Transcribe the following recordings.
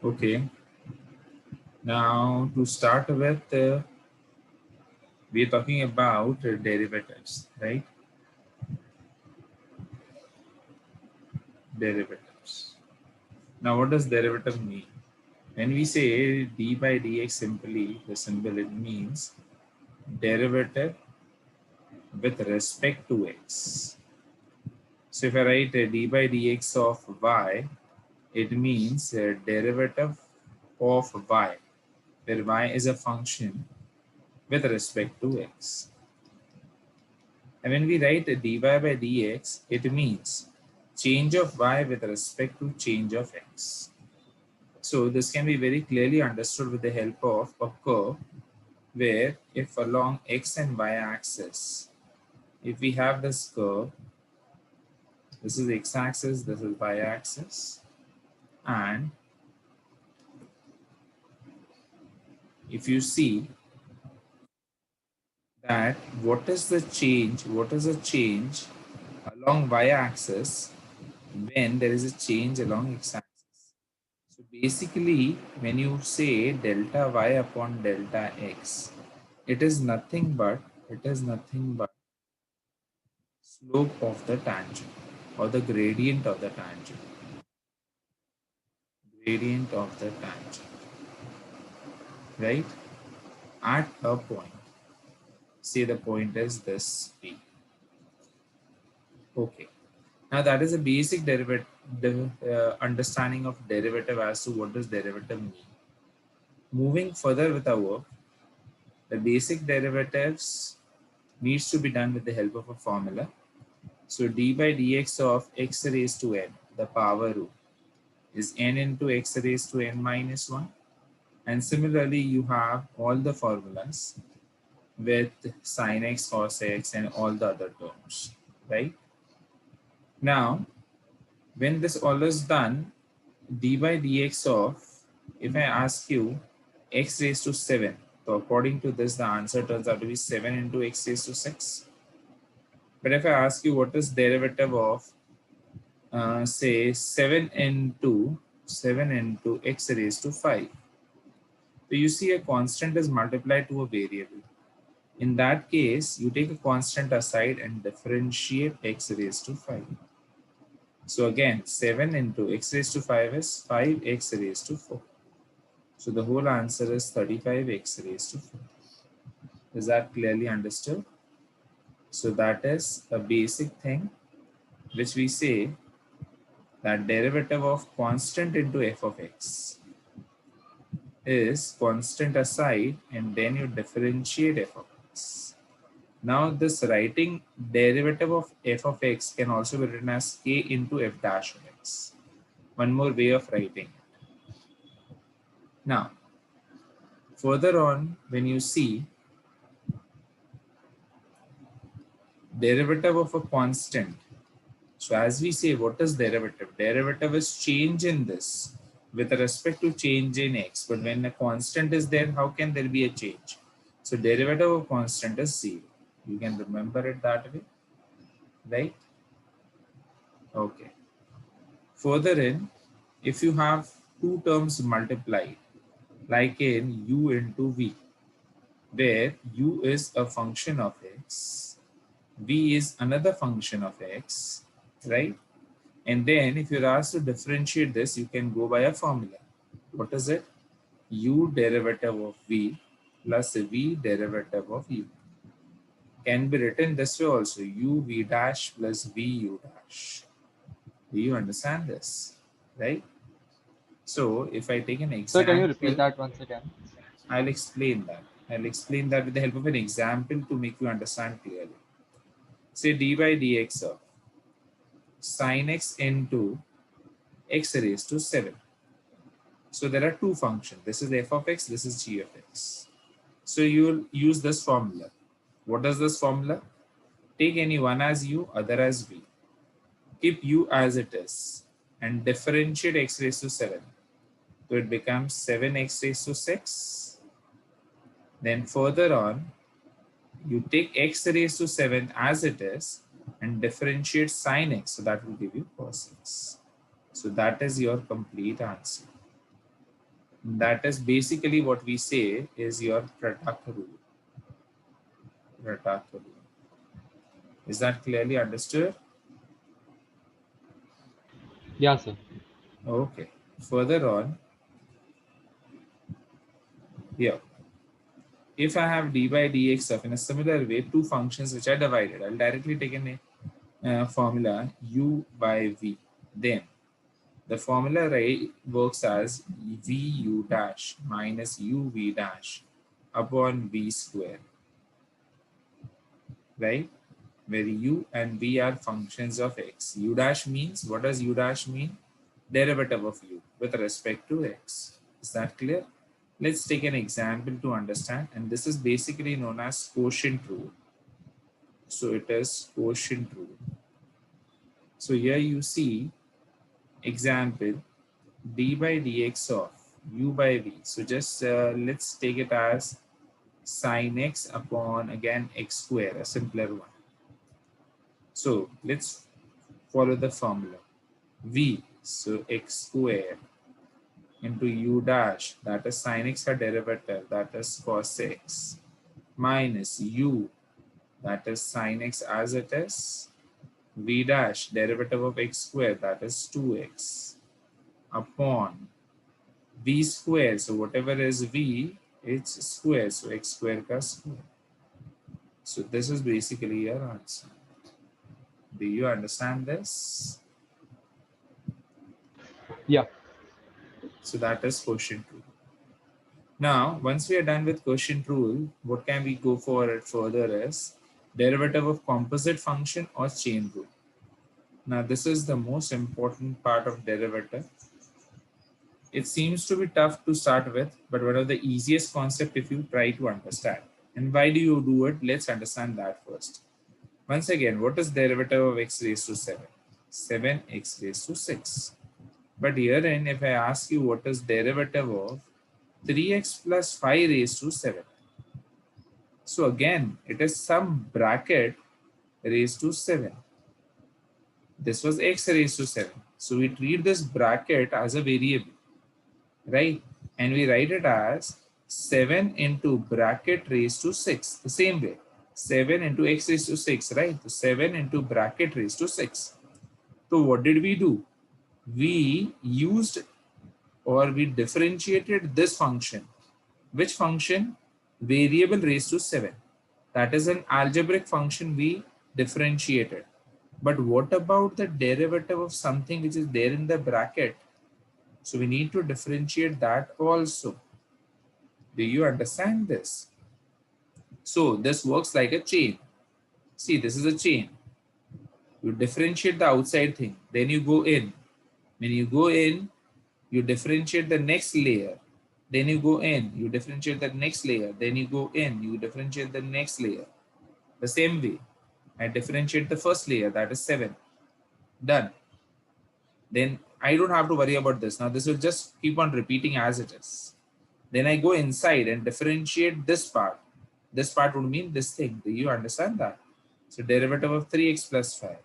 Okay, now to start with, we are talking about derivatives, right? Derivatives. Now, what does derivative mean? When we say d by dx, simply the symbol, it means derivative with respect to x. So if I write d by dx of y, it means a derivative of y, where y is a function with respect to x. And when we write dy by dx, it means change of y with respect to change of x. So this can be very clearly understood with the help of a curve where if along x and y axis, if we have this curve, this is x axis, this is y axis, and if you see that what is the change along y axis when there is a change along x axis. So basically, when you say delta y upon delta x, it is nothing but slope of the tangent or the gradient of the tangent. Gradient of the tangent, right? At a point. Say the point is this P. Okay. Now that is a basic derivative understanding of derivative as to what does derivative mean. Moving further with our work, the basic derivatives needs to be done with the help of a formula. So d by dx of x raised to n, the power root, is n into x raised to n minus 1. And similarly, you have all the formulas with sin x, cos x, and all the other terms, right? Now, when this all is done, d by dx of, if I ask you x raised to 7, so according to this, the answer turns out to be 7 into x raised to 6. But if I ask you what is derivative of, say, 7 into x raised to 5, so you see a constant is multiplied to a variable. In that case, you take a constant aside and differentiate x raised to 5. So again, 7 into x raised to 5 is 5x raised to 4. So the whole answer is 35x raised to 4. Is that clearly understood? So that is a basic thing which we say that derivative of constant into f of x is constant aside and then you differentiate f of x. Now this writing derivative of f of x can also be written as k into f dash of x. One more way of writing it. Now, further on, when you see derivative of a constant, so as we say, what is derivative? Derivative is change in this with respect to change in x. But when a constant is there, how can there be a change? So derivative of constant is 0. You can remember it that way, right? Okay. Further in, if you have two terms multiplied, like in u into v, where u is a function of x, v is another function of x, right? And then if you're asked to differentiate this, you can go by a formula. What is it? U derivative of v plus v derivative of u. Can be written this way also, u v dash plus v u dash. Do you understand this? Right? So if I take an Sir, can you repeat example, that once again? I'll explain that. I'll explain that with the help of an example to make you understand clearly. Say d by dx of sin x into x raised to 7. So there are two functions. This is f of x, this is g of x. So you'll use this formula. What is this formula? Take any one as u, other as v. Keep u as it is and differentiate x raised to 7. So it becomes 7x raised to 6. Then further on, you take x raised to 7 as it is and differentiate sin x. So that will give you cos x. So that is your complete answer. That is basically what we say is your product rule. Product rule. Is that clearly understood? Yeah, sir. Okay. Further on, here, if I have d by dx of in a similar way, two functions which are divided, I'll directly take a formula u by v. Then the formula works as vu dash minus uv dash upon v square, right? Where u and v are functions of x. U dash means, what does u dash mean? Derivative of u with respect to x. Is that clear? Let's take an example to understand, and this is basically known as quotient rule. So it is quotient rule. So here you see example d by dx of u by v. So just let's take it as sine x upon again x square, a simpler one. So let's follow the formula. V, so x square into u dash, that is sine x her derivative, that is cos x, minus u, that is sine x as it is, v dash derivative of x square, that is 2x, upon v square, so whatever is v, it's square, so x square ka square. So this is basically your answer. Do you understand this? Yeah. So that is quotient rule. Now, once we are done with quotient rule, what can we go for it further is derivative of composite function or chain rule. Now, this is the most important part of derivative. It seems to be tough to start with, but one of the easiest concept if you try to understand. And why do you do it? Let's understand that first. Once again, what is derivative of x raised to 7? 7x raised to 6. But herein, if I ask you what is derivative of 3x plus 5 raised to 7. So again, it is some bracket raised to 7. This was x raised to 7. So we treat this bracket as a variable, right? And we write it as 7 into bracket raised to 6. The same way. 7 into x raised to 6, right? So 7 into bracket raised to 6. So what did we do? We used or we differentiated this function. Which function? Variable raised to 7. That is an algebraic function we differentiated. But what about the derivative of something which is there in the bracket? So we need to differentiate that also. Do you understand this? So this works like a chain. See, this is a chain. You differentiate the outside thing, then you go in. When you go in, you differentiate the next layer. Then you go in, you differentiate the next layer. Then you go in, you differentiate the next layer. The same way, I differentiate the first layer, that is 7. Done. Then I don't have to worry about this. Now this will just keep on repeating as it is. Then I go inside and differentiate this part. This part would mean this thing. Do you understand that? So derivative of 3x plus 5.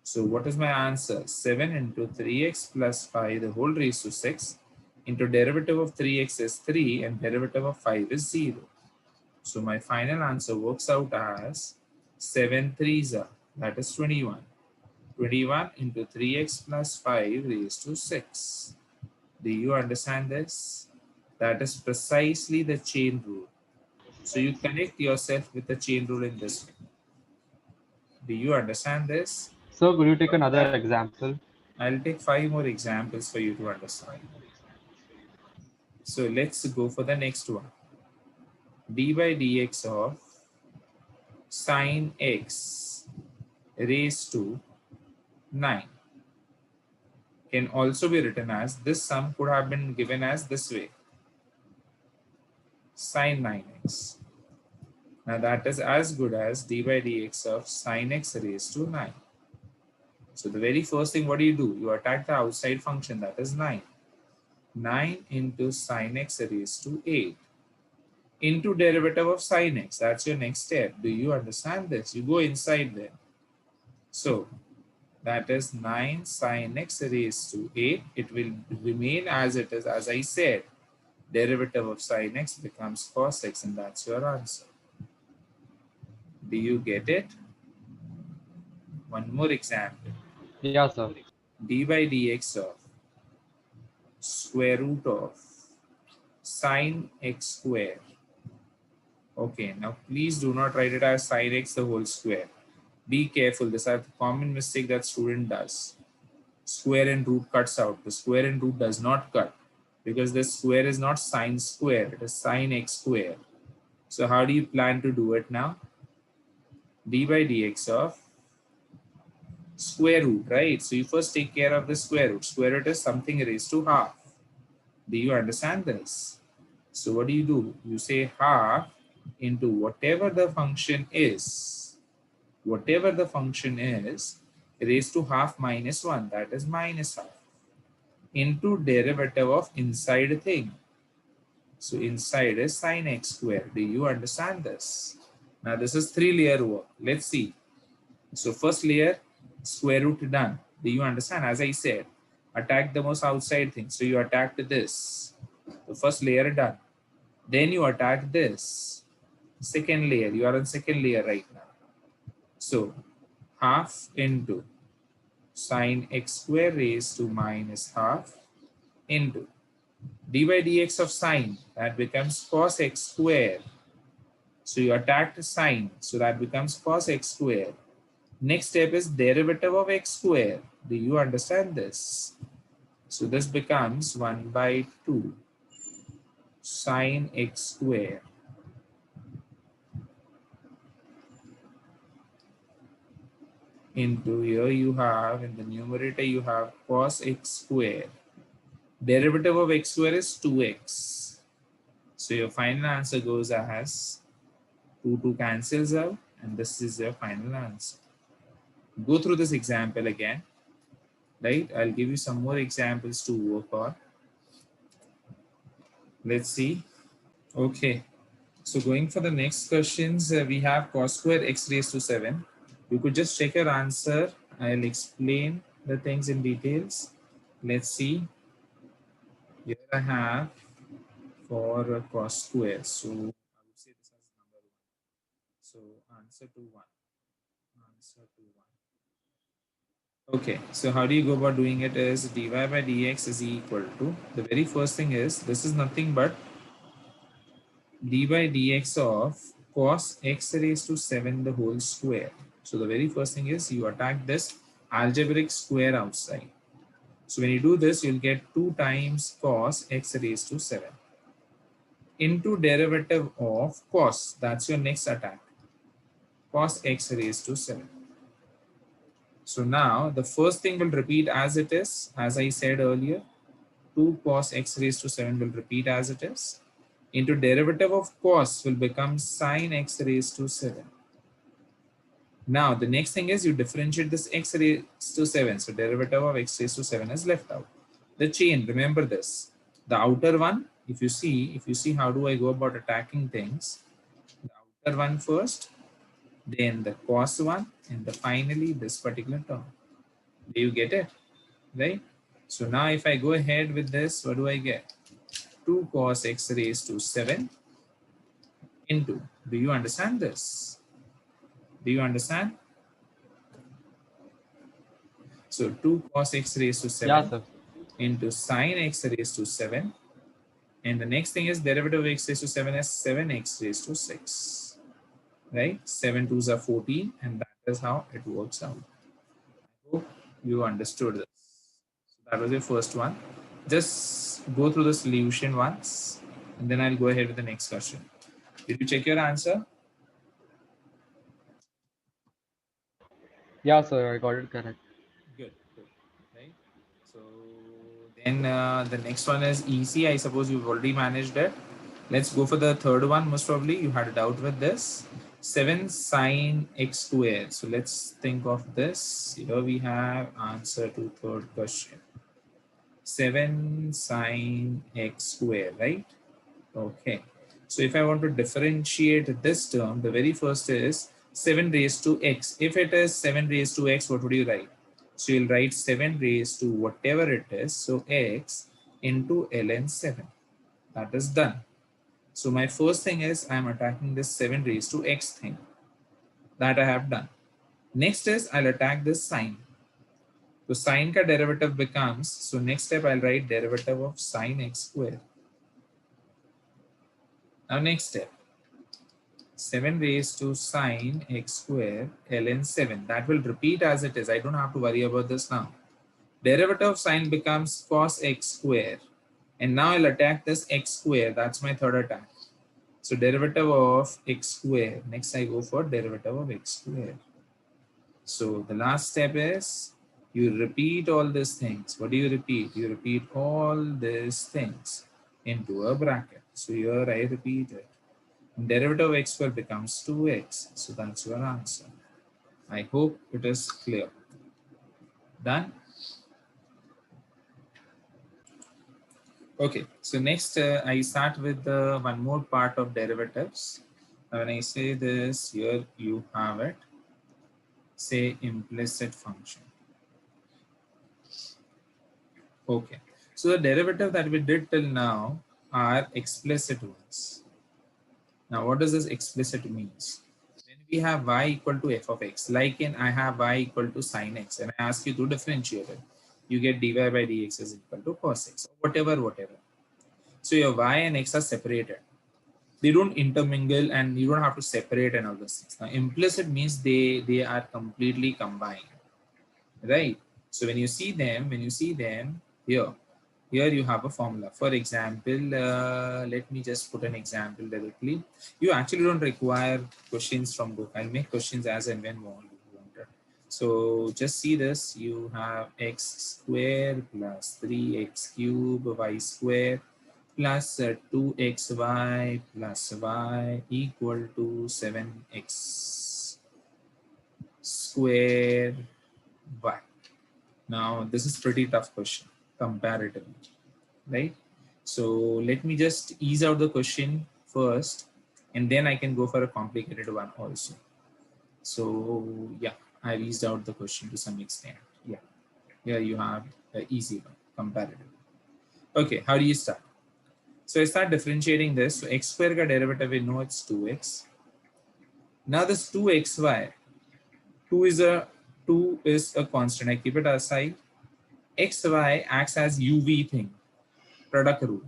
So what is my answer? 7 into 3x plus 5 the whole raised to 6 into derivative of 3x is 3 and derivative of 5 is 0. So my final answer works out as 7 3s are, that is 21. 21 into 3x plus 5 raised to 6. Do you understand this? That is precisely the chain rule. So you connect yourself with the chain rule in this way. Do you understand this? So could you take another example? I'll take 5 more examples for you to understand. So let's go for the next one. D by dx of sine x raised to 9 can also be written as, this sum could have been given as this way, sine 9x. Now that is as good as d by dx of sine x raised to 9. So the very first thing, what do? You attack the outside function, that is 9. 9 into sine x raised to 8 into derivative of sine x. That's your next step. Do you understand this? You go inside there. So that is 9 sine x raised to 8. It will remain as it is, as I said. Derivative of sine x becomes cos x, and that's your answer. Do you get it? One more example. Yeah, sir. D by dx of square root of sine x square. Okay, now please do not write it as sine x the whole square. Be careful, this is a common mistake that student does. Square and root cuts out. The square and root does not cut because the square is not sine square, it is sine x square. So how do you plan to do it now? D by dx of square root, right? So you first take care of the square root. Square root is something raised to half. Do you understand this? So what do? You say half into whatever the function is. Whatever the function is, raised to half minus 1, that is minus half, into derivative of inside thing. So inside is sine x square. Do you understand this? Now this is 3-layer work. Let's see. So first layer, square root done. Do you understand? As I said, attack the most outside thing. So you attacked this. The first layer done. Then you attack this. Second layer. You are on second layer right now. So half into sine x square raised to minus half into d by dx of sine, that becomes cos x square. So you attacked sine, so that becomes cos x square. Next step is derivative of x square. Do you understand this? So this becomes 1 by 2 sine x square into, here you have, in the numerator you have cos x square. Derivative of x square is 2x. So your final answer goes as 2 cancels out, and this is your final answer. Go through this example again, right? I'll give you some more examples to work on. Let's see. Okay, so going for the next questions, we have cos square x raised to 7. You could just check your answer. I'll explain the things in details. Let's see. Here I have for cos square. So I would say this is number 1. So answer to 1. Answer to 1. Okay, so how do you go about doing it is dy by dx is equal to, the very first thing is, this is nothing but d by dx of cos x raised to 7 the whole square. So the very first thing is you attack this algebraic square outside. So when you do this, you'll get 2 times cos x raised to 7 into derivative of cos. That's your next attack. Cos x raised to 7. So now the first thing will repeat as it is. As I said earlier, 2 cos x raised to 7 will repeat as it is. Into derivative of cos will become sine x raised to 7. Now the next thing is you differentiate this x raised to 7. So derivative of x raised to 7 is left out. The chain, remember this. The outer one, if you see how do I go about attacking things, the outer one first, then the cos one, and finally this particular term. Do you get it? Right? So now if I go ahead with this, what do I get? 2 cos x raised to 7 into, do you understand this? Do you understand? So 2 cos x raised to 7 Yeah, sir. into sine x raised to 7. And the next thing is derivative of x raised to 7 is 7x raised to 6. Right? 7 2s are 14, and that is how it works out. I hope you understood this. So that was your first one. Just go through the solution once, and then I'll go ahead with the next question. Did you check your answer? Yeah, sir. I got it correct. Good, good, right? So then the next one is easy. I suppose you've already managed it. Let's go for the third one. Most probably you had a doubt with this. 7 sine x squared. So let's think of this. Here we have answer to third question. 7 sine x squared, right? Okay. So if I want to differentiate this term, the very first is 7 raised to x. If it is 7 raised to x, what would you write? So you'll write 7 raised to whatever it is. So x into ln 7. That is done. So my first thing is I'm attacking this 7 raised to x thing. That I have done. Next is I'll attack this sine. So sine ka derivative becomes, so next step I'll write derivative of sine x square. Now next step, 7 raised to sine x square ln 7. That will repeat as it is. I don't have to worry about this now. Derivative of sine becomes cos x square. And now I'll attack this x square. That's my third attack. So derivative of x square. Next I go for derivative of x square. So the last step is you repeat all these things. What do you repeat? You repeat all these things into a bracket. So here I repeat it. Derivative of x square becomes 2x. So that's your answer. I hope it is clear. Done? Okay, so next I start with one more part of derivatives. When I say this, here you have it. Say implicit function. Okay, so the derivative that we did till now are explicit ones. Now, what does this explicit means? When we have y equal to f of x, like in I have y equal to sine x, and I ask you to differentiate it, you get dy by dx is equal to cos x, whatever. So your y and x are separated. They don't intermingle and you don't have to separate and all those things. Now, implicit means they are completely combined, right? So when you see them here, you have a formula. For example, let me just put an example directly. You actually don't require questions from book. I'll make questions as and when you want it. So just see this. You have x square plus 3x cube y square plus 2xy plus y equal to 7x square y. Now, this is pretty tough question comparatively, right? So let me just ease out the question first, and then I can go for a complicated one also. So yeah, I eased out the question to some extent. Yeah, here you have the easy one, comparative. Okay, how do you start? So I start differentiating this. So x square ka derivative, we know it's 2x. Now this 2xy, 2 is a constant. I keep it aside. xy acts as uv thing, product rule.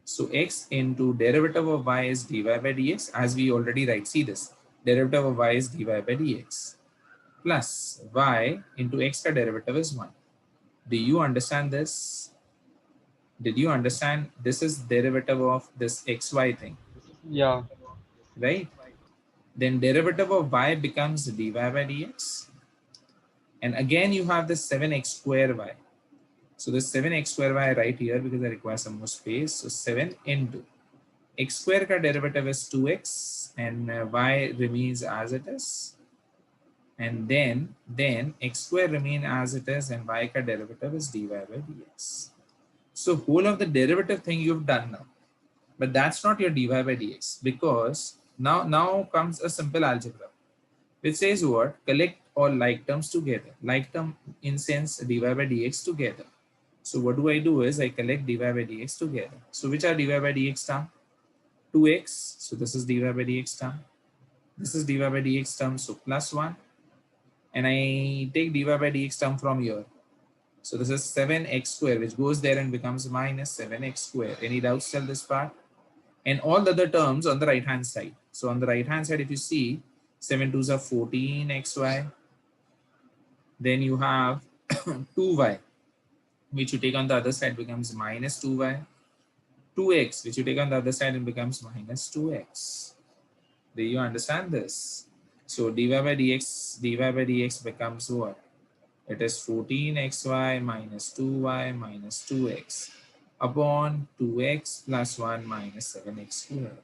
So x into derivative of y is dy by dx, as we already write. See this, derivative of y is dy by dx plus y into x ka derivative is 1. Do you understand this? Did you understand? This is derivative of this xy thing, Yeah. right? Then derivative of y becomes dy by dx. And again, you have this 7x square y. So this 7x square y right here because I require some more space. So 7 into x square ka derivative is 2x and y remains as it is. And then x square remain as it is and y ka derivative is dy by dx. So whole of the derivative thing you've done now. But that's not your dy by dx because now comes a simple algebra which says what? Collect all like terms together. Like term in sense dy by dx together. So what do I do is I collect dy by dx together. So which are dy by dx term? 2x. So this is dy by dx term. This is dy by dx term. So plus 1. And I take dy by dx term from here. So this is 7x square which goes there and becomes minus 7x square. Any doubts till this part? And all the other terms on the right hand side. So on the right hand side, if you see 7 2s are 14xy. Then you have 2y, which you take on the other side becomes minus 2y. 2x, which you take on the other side and becomes minus 2x. Do you understand this? So dy by dx becomes what? It is 14xy minus 2y minus 2x upon 2x plus 1 minus 7x squared.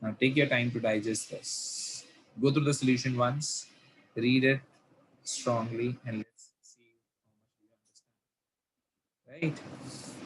Now take your time to digest this. Go through the solution once, read it strongly, and let's see how much you understand. Right?